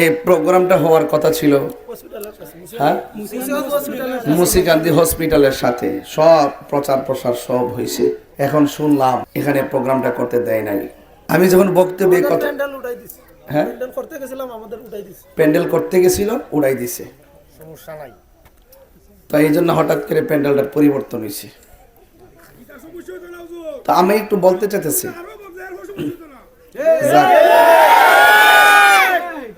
এই প্রোগ্রামটা হওয়ার কথা ছিল হ্যাঁ মুসিকান্দি হসপিটালের সাথে, সব প্রচার প্রসার সব হয়েছে। এখন শুনলাম এখানে প্রোগ্রামটা করতে দেয় নাই। আমি যখন বক্তব্যে কথা হ্যাঁ প্যান্ডেল করতে গেছিল উড়াই দিছে, সমস্যা নাই। তো এই জন্য হঠাৎ করে প্যান্ডেলটার পরিবর্তন হয়েছে। তো আমি একটু বলতে চাইতেছি,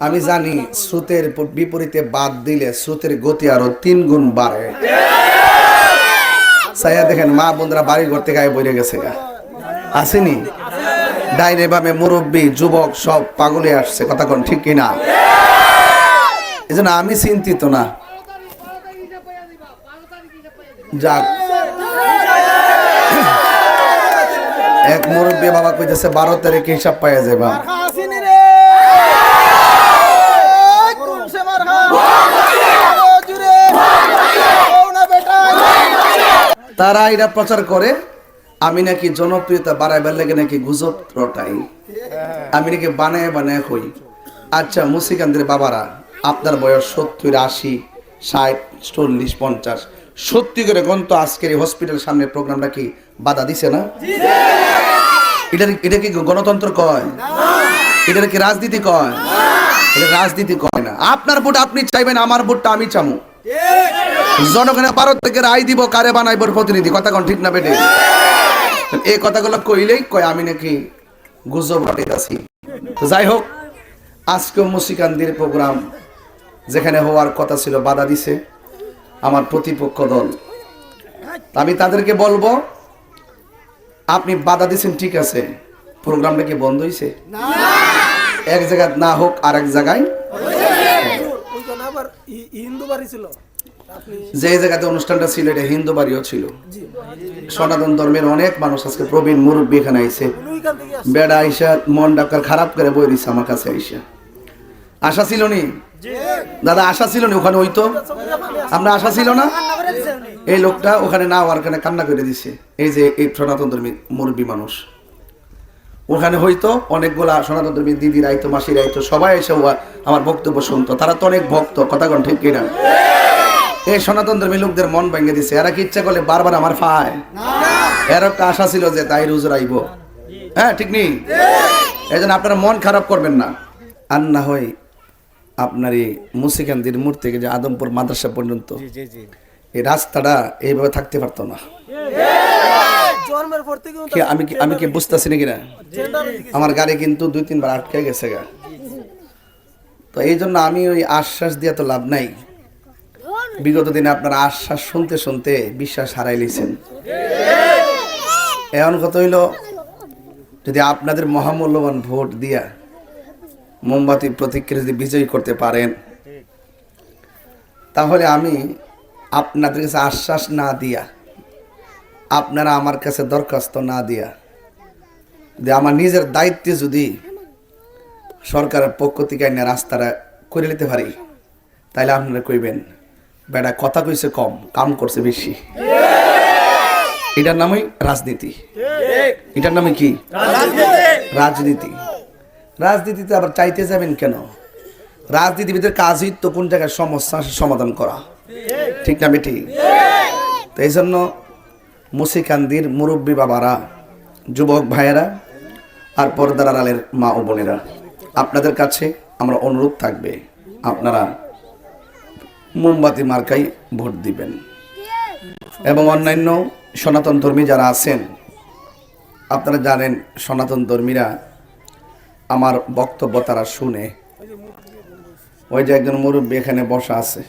আমি জানি স্রোতের বিপরীতে বাদ দিলে স্রোতের গতি আরো 3 গুণ বাড়ে। সাইয়া দেখেন মা বোনরা বাড়ি ঘর থেকে গায়ে বইরে গেছে গা, আসেনি? ডাইনে বামে মুরব্বী যুবক সব পাগলে আসছে, কথা কোন ঠিক কিনা? এই জন্য আমি চিন্তিত না। যাক, এক মুরব্বী বাবা কইতেছে 12 তারিখে হিসাব পাইয়া যাবা। তারা এটা প্রচার করে আমি নাকি জনপ্রিয়তা বাড়াইবার লাগে নাকি গুজব রটাই, আমি নাকি বানায় বানায় হই। আচ্ছা মুসিকান্দের বাবারা, আপনার বয়স 70, 80, 60, 40, 50, সত্যি করে কোন তো আজকের এই হসপিটালের সামনে প্রোগ্রামটা কি বাধা দিছে না? এটা কি গণতন্ত্র কয়? এটা কি রাজনীতি কয়? এটা রাজনীতি কয় না। আপনার ভোট আপনি চাইবেন, আমার ভোটটা আমি চামু। জনগণের ভারত থেকে রায় দিব কারে বানাইব প্রতিনিধি, কথা কোন ঠিক না বেটে? এই কথাগুলো কইলেই কয় আমি নাকি গুজব রটাইতাছি। তো যাই হোক, আজকে মুসিকান্দির প্রোগ্রাম যেখানে হওয়ার কথা ছিল বাধা দিছে আমার প্রতিপক্ষ দল। আমি তাদেরকে বলবো, আপনি বাধা দিচ্ছেন ঠিক আছে, প্রোগ্রামটা কি বন্ধ হয়েছে? এক জায়গায় না হোক আর এক জায়গায়, যে জায়গাতে অনুষ্ঠানটা ছিল এটা হিন্দু বাড়িও ছিল। সনাতন ধর্মের অনেক মানুষ আজকে প্রবীণ মুরব্বী এখানে আইছে, বেড়া আইসা মন ডাক্তার খারাপ করে বই দিচ্ছে আমার কাছে আইসা। আশা ছিল নি দাদা? আশা ছিল না ওখানে হইতো? আমরা আশা ছিল না? এই লোকটা ওখানে না হওয়ার কারণে কান্না করে দিছে। এই যে এই সনাতন ধর্মী মুরব্বী মানুষ ওখানে হইতো, অনেকগুলা সনাতন ধর্মী দিদির আইতো, মাসির আইতো, সবাই এসে আমার বক্তব্য শুনতো। তারা তো অনেক ভক্ত, কথা কোন ঠিক কিনা? এই সনাতন ধর্মী লোকদের মন ভেঙে দিছে। এরা কি ইচ্ছা করলে বারবার আমার ফায়? এর একটা আশা ছিল যে তাই হুজুর আইব, হ্যাঁ ঠিক নেই? এই জন্য আপনারা মন খারাপ করবেন না। আর না হয় আপনার এই মুসিকান্দির মোড় থেকে যে আদমপুর মাদ্রাসা পর্যন্ত এই রাস্তাটা এইভাবে থাকতে পারতো না। আমি কি বুঝতেছি নাকি না? আমার গাড়ি কিন্তু 2-3 বার আটকে গেছে গা। তো এই জন্য আমি ওই আশ্বাস দিয়ে তো লাভ নাই। বিগত দিনে আপনারা আশ্বাস শুনতে শুনতে বিশ্বাস হারাই লিছেন। এমন কথা হইল, যদি আপনাদের মহামূল্যবান ভোট দিয়া মোমবাতি প্রতীককে যদি বিজয়ী করতে পারেন, তাহলে আমি আপনাদের কাছে আশ্বাস না দিয়া, আপনারা আমার কাছে দরখাস্ত না দিয়া, যে আমার নিজের দায়িত্বে যদি সরকারের পক্ষ থেকে আইনা রাস্তাটা করে নিতে পারি, তাইলে আপনারা কইবেন বেটা কথা কইছে কম, কাম করছে বেশি। এটার নামই রাজনীতি। এটার নামে কি? রাজনীতি। রাজনীতিতে আবার চাইতে যাবেন কেন? রাজনীতিবিদের কাজই তো কোন জায়গায় সমস্যা সমাধান করা, ঠিক না বেটি? তো এই জন্য মুসিকান্দির মুরব্বী বাবারা, যুবক ভাইয়েরা আর পর্দার আড়ালের মা ও বোনেরা, আপনাদের কাছে আমরা অনুরোধ থাকবে, আপনারা মোমবাতি মার্কাই ভোট দিবেন। এবং অন্যান্য সনাতন ধর্মী যারা আছেন, আপনারা জানেন সনাতন ধর্মীরা আমার বক্তব্য তারা শুনে। ওই যে একজন মুরব্বী এখানে বসা আছে,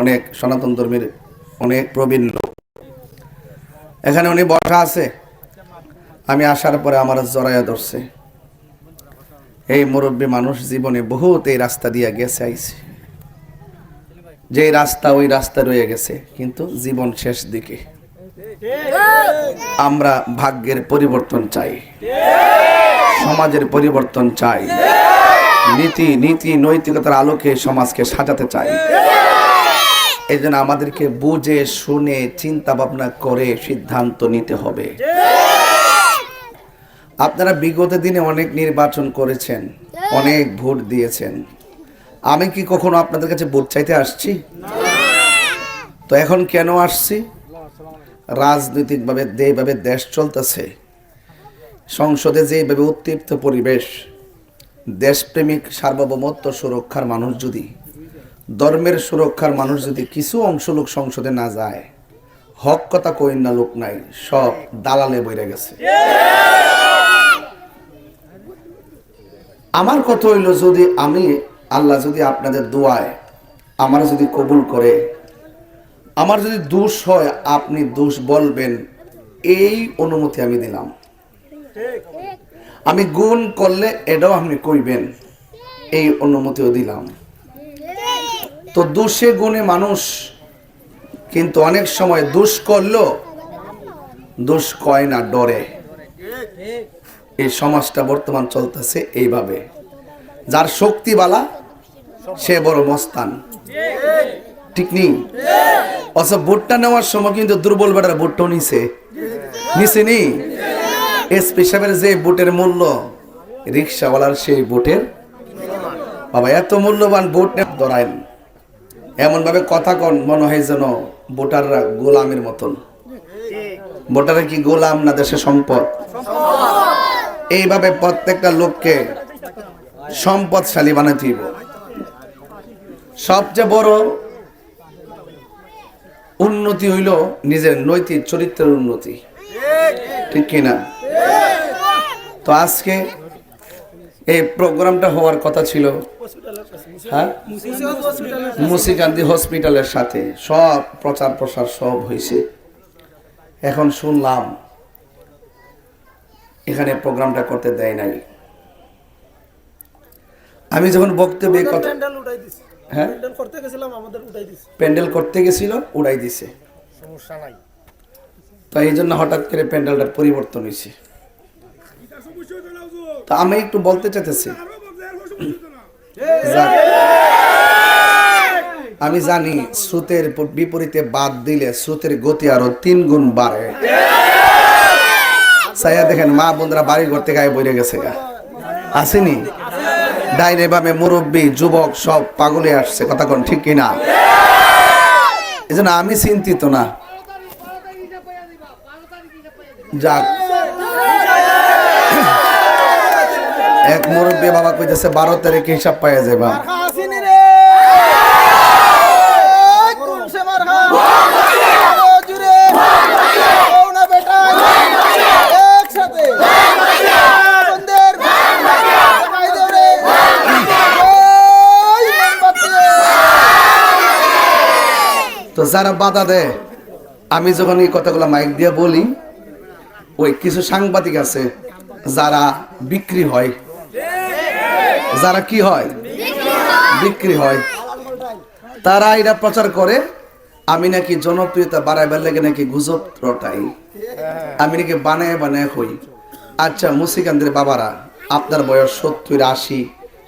অনেক সনাতন ধর্মের অনেক প্রবীণ লোক এখানে উনি বসা আছে। আমি আসার পরে আমার জড়াইয়া ধরছে। এই মুরব্বী মানুষ জীবনে বহুত এই রাস্তা দিয়ে গেছে আইছে, যে রাস্তা ওই রাস্তা রয়ে গেছে, কিন্তু জীবন শেষ দিকে। আমরা ভাগ্যের পরিবর্তন চাই, সমাজের পরিবর্তন চাই, নীতি নৈতিকতার আলোকে সমাজকে সাজাতে চাই। এই জন্য আমাদেরকে বুঝে শুনে চিন্তা ভাবনা করে সিদ্ধান্ত নিতে হবে। আপনারা বিগত দিনে অনেক নির্বাচন করেছেন, অনেক ভোট দিয়েছেন। আমি কি কখনো আপনাদের কাছে ভোট চাইতে আসছি? তো এখন কেন আসছি? রাজনৈতিকভাবে যেভাবে দেশ চলতেছে, সংসদে যেভাবে উত্তপ্ত পরিবেশ, দেশপ্রেমিক সার্বভৌমত্ব সুরক্ষার মানুষ যদি, ধর্মের সুরক্ষার মানুষ যদি কিছু অংশ লোক সংসদে না যায়, হক কথা কইন না লোক নাই, সব দালালে বইরে গেছে। আমার কথা হইল, যদি আমি আল্লাহ যদি আপনাদের দোয়ায় আমার যদি কবুল করে, আমার যদি দোষ হয় আপনি দোষ বলবেন, এই অনুমতি আমি দিলাম। আমি গুণ করলে এটাও আপনি কইবেন, এই অনুমতিও দিলাম। তো দোষে গুণে মানুষ কিন্তু অনেক সময় দোষ করলো দোষ কয় না, ডরে। এই সমাজটা বর্তমান চলতেছে এইভাবে, যার শক্তি বালা সে বড় মস্তান, ঠিক নেই? অথচ ভোটটা নেওয়ার সময় কিন্তু দুর্বল বেটার ভোটটাও নিছে নি। এসপি সাহেবের যে ভোটের মূল্য, রিক্সাওয়ালার সেই ভোটের বাবা এত মূল্যবান ভোট ধরাইন, এমন ভাবে কথা কন মনে হয় যেন ভোটাররা গোলামের মতন। ভোটাররা কি গোলাম না দেশের সম্পদ? এইভাবে প্রত্যেকটা লোককে সম্পদশালী বানাতে হবে। সবচেয়ে বড় উন্নতি হইল নিজের নৈতিক চরিত্রের উন্নতি, ঠিক কিনা? তো আজকে এই প্রোগ্রামটা হওয়ার কথা ছিল মুন্সিগঞ্জ হসপিটালের সাথে, সব প্রচার প্রসার সব হয়েছে। এখন শুনলাম এখানে প্রোগ্রামটা করতে দেয় নাই। আমি যখন বক্তব্যে কথা প্যান্ডেল করতে গেছিল উড়াই দিছে, তো এই জন্য হঠাৎ করে প্যান্ডেলটার পরিবর্তন হয়েছে। তা আমি একটু বলতে চাইতেছি, আমি জানি স্রোতের বিপরীতে বাদ দিলে স্রোতের গতি আরো 3 গুণ বাড়ে। সাইয়া দেখেন মা বোনরা বাড়ি ঘর থেকে গায়ে বইরে গেছে, আসেনি? ডাইনে বামে মুরব্বী যুবক সব পাগলে আসছে, কথা কোন ঠিক কিনা? এই জন্য আমি চিন্তিত না। যাক, এক মুরব্বী বাবা কইতেছে 12 তারিখে হিসাব পাইয়া যাবা। তো যারা বাধা দেয়, আমি যখন এই কথাগুলো মাইক দিয়ে বলি, ওই কিছু সাংবাদিক আছে যারা বিক্রি হয়, যারা কি হয় বিক্রি হয়, তারা এটা প্রচার করে আমি নাকি জনপ্রিয়তা বাড়াইবার লাগে নাকি গুজব রটাই, আমি নাকি বানায় বানায় হই। আচ্ছা মুন্সিগঞ্জের বাবারা, আপনার বয়স 70, 80,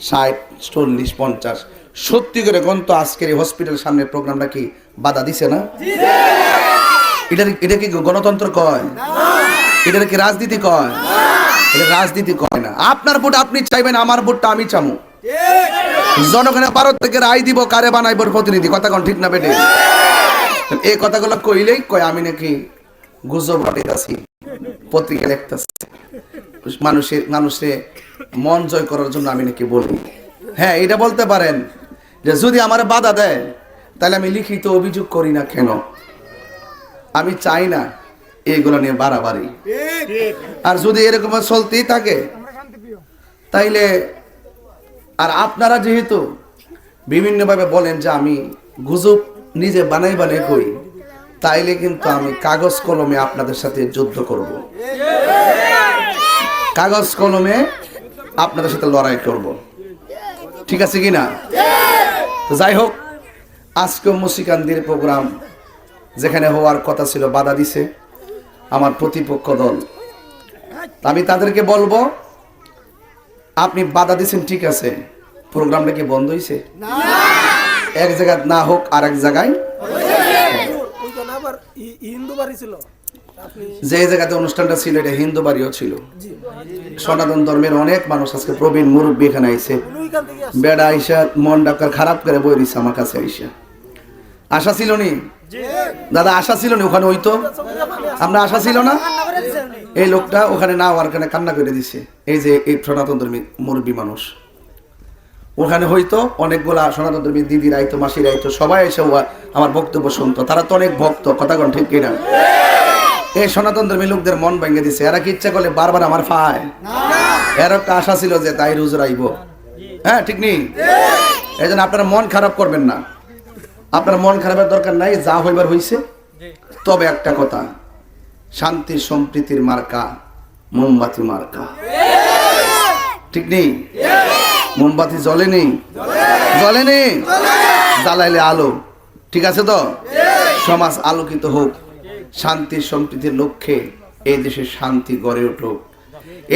60, 40, 50, সত্যি করে গন্ত আজকের এই হসপিটালের সামনে প্রোগ্রামটা কি বাধা দিছে না? এটা কি গণতন্ত্র কয়? এটা কি রাজনীতি কয়? এটা রাজনীতি কয় না। আপনার ভোট আপনি চাইবেন, আমার ভোটটা আমি চামু। জনগণের ভারত থেকে রায় দিব কারে বানাইব প্রতিনিধি, কথা কোন ঠিক না বেটে? এই কথাগুলো কইলেই কয় আমি নাকি গুজব রটাইতাছি, পত্রিকা লিখতাছি, মানুষের মন জয় করার জন্য আমি নাকি বলি। হ্যাঁ, এটা বলতে পারেন যে যদি আমার বাধা দেয় তাহলে আমি লিখিত অভিযোগ করি না কেন? আমি চাই না এইগুলো নিয়ে বাড়াবাড়ি। আর যদি এরকম চলতেই থাকে তাইলে, আর আপনারা যেহেতু বিভিন্নভাবে বলেন যে আমি গুজব নিজে বানাই বানাই কই, তাইলে কিন্তু আমি কাগজ কলমে আপনাদের সাথে যুদ্ধ করব, কাগজ কলমে আপনাদের সাথে লড়াই করব, ঠিক আছে কিনা? তো যাই হোক, আজকে মুন্সিগঞ্জের প্রোগ্রাম যেখানে হওয়ার কথা ছিল বাধা দিছে আমার প্রতিপক্ষ দল। আমি তাদেরকে বলবো, আপনি বাধা দিচ্ছেন ঠিক আছে, প্রোগ্রামটা কি বন্ধ হয়েছে? এক জায়গায় না হোক আর এক জায়গায়। যে জায়গাতে অনুষ্ঠানটা ছিল এটা হিন্দু বাড়িও ছিল, সনাতন ধর্মের অনেক মানুষ আজকে প্রবীণ মুরব্বী এখানে আইছে, বেড়া আইসা মন ডাক্তার খারাপ করে বই দিছে আমার কাছে আইসা। আশা ছিল নি দাদা, আশা ছিল না ওখানে হইতো, আমরা আশা ছিল না। এই লোকটা ওখানে না হওয়ার কারণে কান্না করে দিছে। এই যে এই সনাতন ধর্মী মুরব্বী মানুষ ওখানে হইতো, অনেকগুলা সনাতন ধর্মী দিদির আইতো, মাসির আইতো, সবাই এসে আমার বক্তব্য শুনতো। তারা তো অনেক ভক্ত, কথা কোন ঠিক কিনা? এই সনাতন ধর্মী লোকদের মন ভেঙে দিছে। এরা কি ইচ্ছা করলে বারবার আমার পায়? এর একটা আশা ছিল যে তাই হুজুর আইব। হ্যাঁ ঠিক নেই? এই জন্য আপনারা মন খারাপ করবেন না, আপনার মন খারাপের দরকার নাই, যা হইবার হইছে। তবে একটা কথা, শান্তি সম্প্রীতির মার্কা মোমবাতি মার্কা, ঠিক নেই? মোমবাতি জ্বলেনি, জ্বলেনি, জ্বালাইলে আলো, ঠিক আছে তো? সমাজ আলোকিত হোক, শান্তি সম্প্রীতির লক্ষ্যে এই দেশের শান্তি গড়ে উঠুক,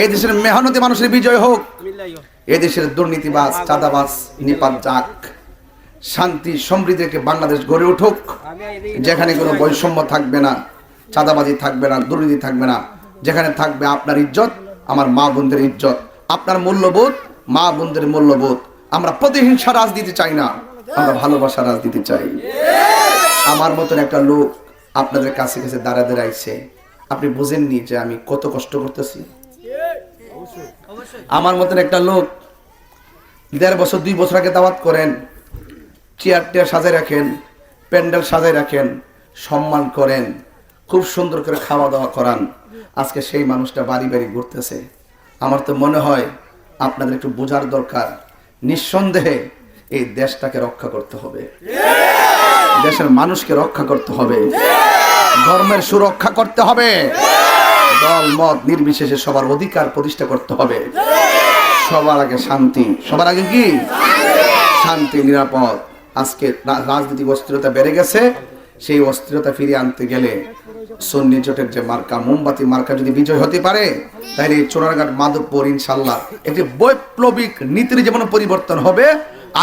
এই দেশের মেহনতি মানুষের বিজয় হোক, এই দেশের দুর্নীতিবাজ চাঁদাবাজ নিপাত যাক, শান্তি সমৃদ্ধিকে বাংলাদেশ গড়ে উঠুক, যেখানে কোনো বৈষম্য থাকবে না, চাঁদাবাজি থাকবে না, দুর্নীতি থাকবে না, যেখানে থাকবে আপনার ইজ্জত, আমার মা বোনদের ইজ্জত, আপনার মূল্যবোধ, মা বোনদের মূল্যবোধ। আমরা প্রতিহিংসা রাজনীতি চাই না, আমরা ভালোবাসা রাজনীতি চাই। আমার মতন একটা লোক আপনাদের কাছে কাছে দাঁড়াতে আইছে, আপনি বুঝেননি যে আমি কত কষ্ট করতেছি। আমার মতন একটা লোক 1.5 বছর 2 বছর আগে দাওয়াত করেন, চেয়ার টেয়ার সাজায় রাখেন, প্যান্ডেল সাজায় রাখেন, সম্মান করেন, খুব সুন্দর করে খাওয়া দাওয়া করান। আজকে সেই মানুষটা বাড়ি বাড়ি ঘুরতেছে। আমার তো মনে হয় আপনাদের একটু বোঝার দরকার, নিঃসন্দেহে এই দেশটাকে রক্ষা করতে হবে, দেশের মানুষকে রক্ষা করতে হবে, ধর্মের সুরক্ষা করতে হবে, দল মত নির্বিশেষে সবার অধিকার প্রতিষ্ঠা করতে হবে। সবার আগে শান্তি, সবার আগে কি শান্তি, নিরাপদ। আজকে রাজনৈতিক অস্থিরতা বেড়ে গেছে, সেই অস্থিরতা ফিরিয়ে আনতে গেলে সুন্নি জোটের যে মার্কা মোমবাতি মার্কা যদি বিজয় হতে পারে, তাহলে চোরারঘাট মাধবপুর ইনশাল্লাহ একটি বৈপ্লবিক নীতির যেমন পরিবর্তন হবে,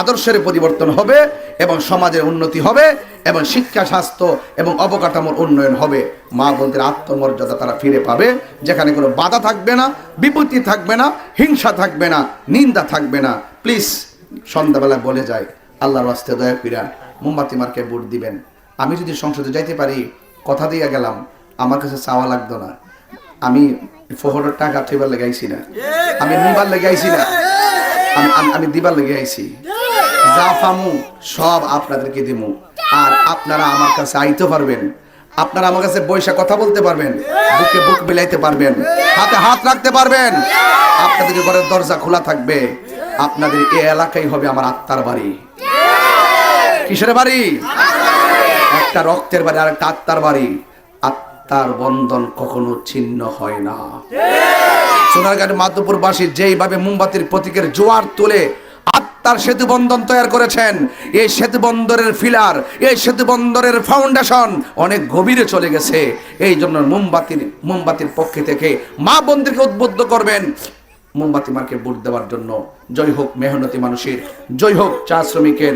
আদর্শের পরিবর্তন হবে, এবং সমাজের উন্নতি হবে, এবং শিক্ষা স্বাস্থ্য এবং অবকাঠামোর উন্নয়ন হবে। মা বোনদের আত্মমর্যাদা তারা ফিরে পাবে, যেখানে কোনো বাধা থাকবে না, বিপত্তি থাকবে না, হিংসা থাকবে না, নিন্দা থাকবে না। প্লিজ সন্ধ্যাবেলা বলে যায়, আল্লাহর রাস্তায় দয়া কইরা মোমবাতি মার্কে ভোট দিবেন। আমি যদি সংসদে যাইতে পারি, কথা দিয়ে গেলাম, আমার কাছে চাওয়া লাগতো না, আমি ফোহরের টাকা ঠেবার লেগে আইছি না, আমি নিবার লেগে আইছি না, আমি দিবার লেগে আইছি। যা পামু সব আপনাদেরকে দিমু, আর আপনারা আমার কাছে আইতে পারবেন, আপনারা আমার কাছে বৈশা কথা বলতে পারবেন, বুকে বুক মিলাইতে পারবেন, হাতে হাত রাখতে পারবেন, আপনাদের ঘরের দরজা খোলা থাকবে। আপনাদের এই এলাকাই হবে আমার আত্মার বাড়ি। কিসের বাড়ি? একটা রক্তের বাড়ি আর একটা আত্মার বাড়ি। আত্মার বন্ধন কখনো ছিন্ন হয় না। সোনারঘাট মাধবপুরবাসী যেইভাবে মোমবাতির প্রতীকের জোয়ার তুলে আত্মার সেতু বন্ধন তৈরি করেছেন, এই সেতু বন্দরের ফিলার, এই সেতু বন্দরের ফাউন্ডেশন অনেক গভীরে চলে গেছে। এই জন্য মোমবাতির পক্ষে থেকে মা বোনদেরকে উদ্বুদ্ধ করবেন মোমবাতি মার্কে ভোট দেওয়ার জন্য। জয় হোক মেহনতি মানুষের, জয় হোক চা শ্রমিকের,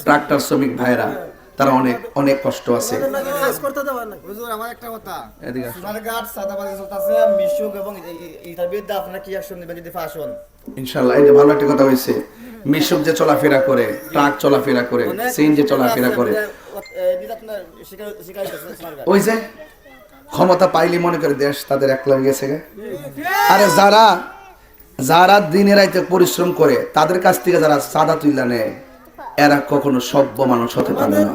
ট্রাক্টর শ্রমিক ভাইরা, তারা অনেক অনেক কষ্ট আছে। আমার একটা কথা, সোনারঘাট সাদাবাজি চলতেছে, মিশুক এবং এটার বিরুদ্ধে আপনারা কি অ্যাকশন নেবেন যদি ফাঁস হন? ইনশাআল্লাহ। এই যে ভালো একটা কথা হয়েছে, মিশুক যে চলাফেরা করে, ট্রাক চলাফেরা করে, সিএনজি চলাফেরা করে, ওই যে ক্ষমতা পাইলি মনে করে দেশ তাদের একলা গেছে। আরে যারা যারা দিনে রাইতে পরিশ্রম করে, তাদের কাছ থেকে যারা চাঁদা তুইলা নেয়, এরা কখনো সভ্য মানুষ হতে পারে না।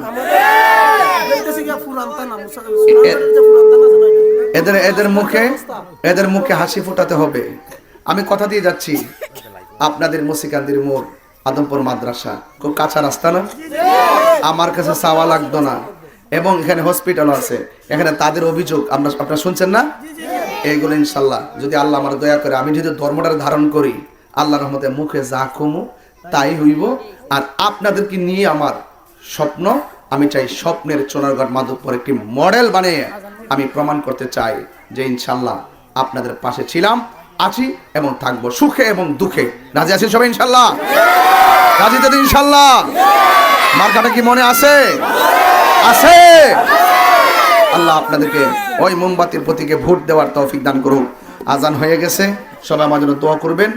এদের মুখে হাসি ফোটাতে হবে। আমি কথা দিয়ে যাচ্ছি, আপনাদের মুসিকান্দির মোড় আদমপুর মাদ্রাসা খুব কাঁচা রাস্তা না, আমার কাছে চাওয়া লাগতো না, এবং এখানে হসপিটাল আছে, এখানে তাদের অভিযোগ আপনারা শুনছেন না? এইগুলো ইনশাল্লাহ যদি আল্লাহ আমার দয়া করে, আমি যদি ধর্মটার ধারণ করি, আল্লাহর রহমতে মুখে যা কমু তাই হইব। আর আপনাদেরকে নিয়ে আমার স্বপ্ন, আমি চাই স্বপ্নের সোনারঘাট মাধবপুর একটি মডেল বানিয়ে আমি প্রমাণ করতে চাই যে ইনশাল্লাহ আপনাদের পাশে ছিলাম, আছি এবং থাকবো, সুখে এবং দুঃখে। রাজি আছেন সবাই ইনশাল্লাহ? রাজি তো ইনশাল্লাহ? মার্কাটা কি মনে আছে? আছে? আল্লাহ আপনাদেরকে ওই মোমবাতির প্রতীকে ভোট দেওয়ার তৌফিক দান করুক। আজান হয়ে গেছে, সবাই আমার জন্য দোয়া করবেন।